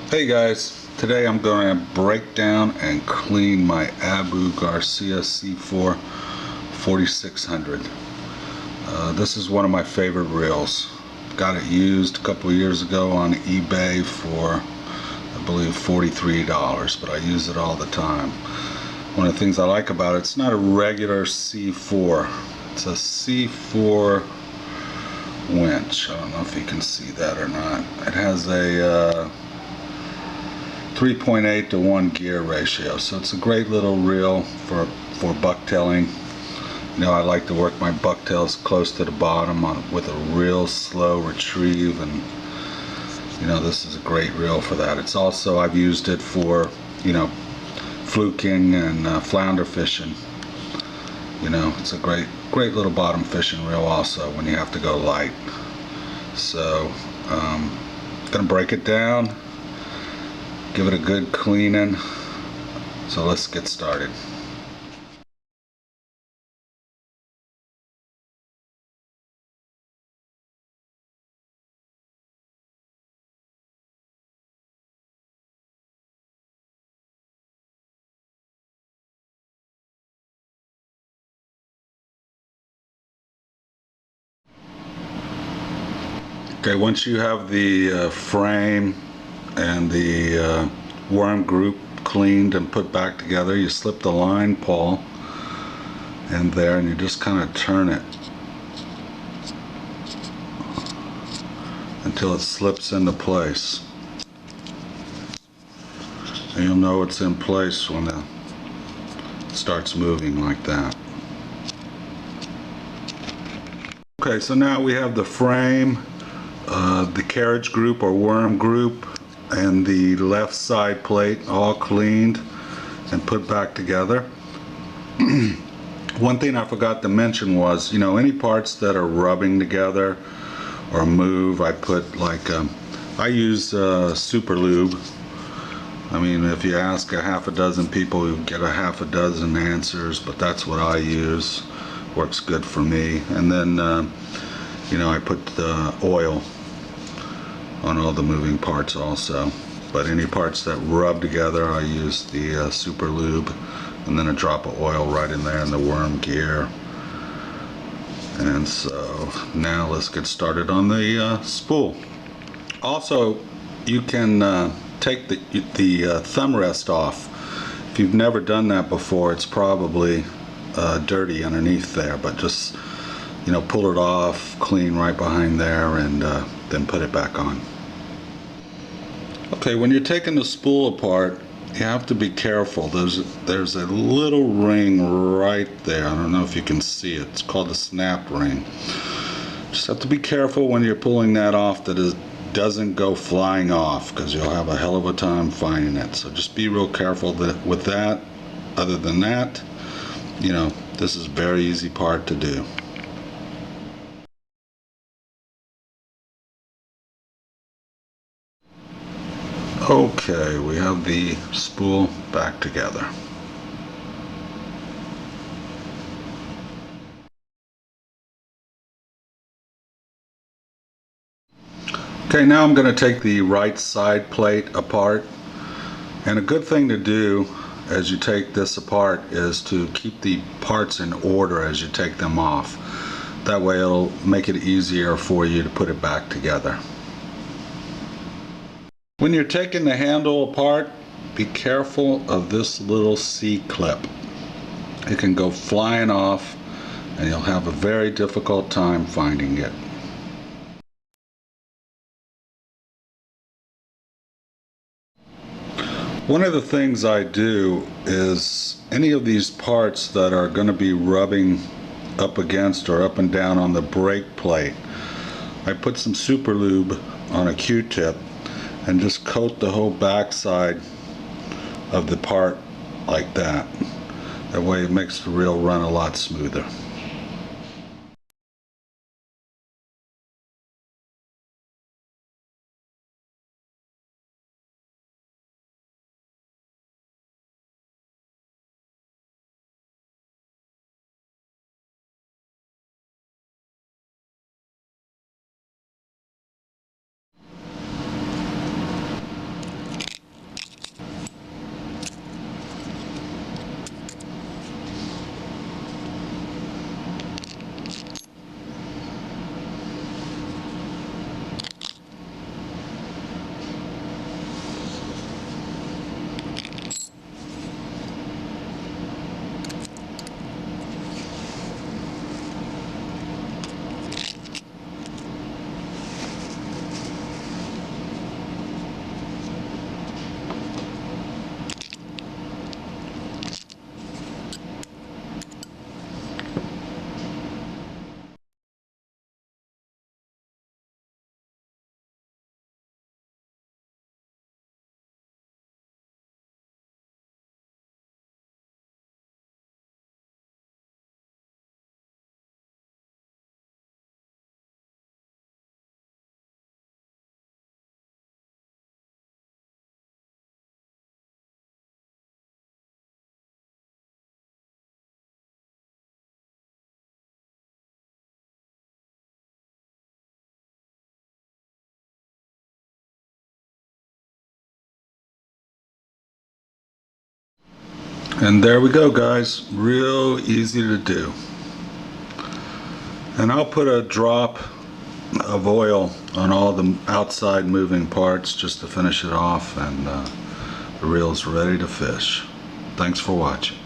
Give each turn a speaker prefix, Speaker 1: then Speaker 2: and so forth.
Speaker 1: Hey guys, today I'm going to break down and clean my Abu Garcia C4 4600. This is one of my favorite reels. Got it used a couple of years ago on eBay for I believe $43, but I use it all the time. One of the things I like about it's not a regular C4. It's a C4 winch. I don't know if you can see that or not. It has a 3.8 to 1 gear ratio, so it's a great little reel for bucktailing. You know, I like to work my bucktails close to the bottom with a real slow retrieve, and you know, this is a great reel for that. It's also, I've used it for, you know, fluking and flounder fishing. You know, it's a great little bottom fishing reel also when you have to go light. So gonna break it down, give it a good cleaning. So let's get started. Okay, once you have the frame and the worm group cleaned and put back together, you slip the line pawl in there and you just kind of turn it until it slips into place. And you'll know it's in place when it starts moving like that. Okay, so now we have the frame, the carriage group or worm group, and the left side plate all cleaned and put back together. One thing I forgot to mention was, you know, any parts that are rubbing together or move, I put like, I use super lube. I mean, if you ask a half a dozen people, you get a half a dozen answers, but that's what I use. Works good for me. And then, you know, I put the oil on all the moving parts also. But any parts that rub together, I use the super lube, and then a drop of oil right in there in the worm gear. And so now let's get started on the spool. Also, you can take the thumb rest off. If you've never done that before, it's probably dirty underneath there, but just, you know, pull it off, clean right behind there, and then put it back on. Okay, when you're taking the spool apart, you have to be careful. There's a little ring right there. I don't know if you can see it. It's called a snap ring. Just have to be careful when you're pulling that off that it doesn't go flying off, because you'll have a hell of a time finding it. So just be real careful with that. Other than that, you know, this is a very easy part to do. Okay, we have the spool back together. Okay, now I'm going to take the right side plate apart. And a good thing to do as you take this apart is to keep the parts in order as you take them off. That way it'll make it easier for you to put it back together. When you're taking the handle apart, be careful of this little C-clip. It can go flying off and you'll have a very difficult time finding it. One of the things I do is any of these parts that are going to be rubbing up against or up and down on the brake plate, I put some super lube on a Q-tip and just coat the whole backside of the part like that. That way it makes the reel run a lot smoother. And there we go, guys. Real easy to do. And I'll put a drop of oil on all the outside moving parts just to finish it off, and the reel's ready to fish. Thanks for watching.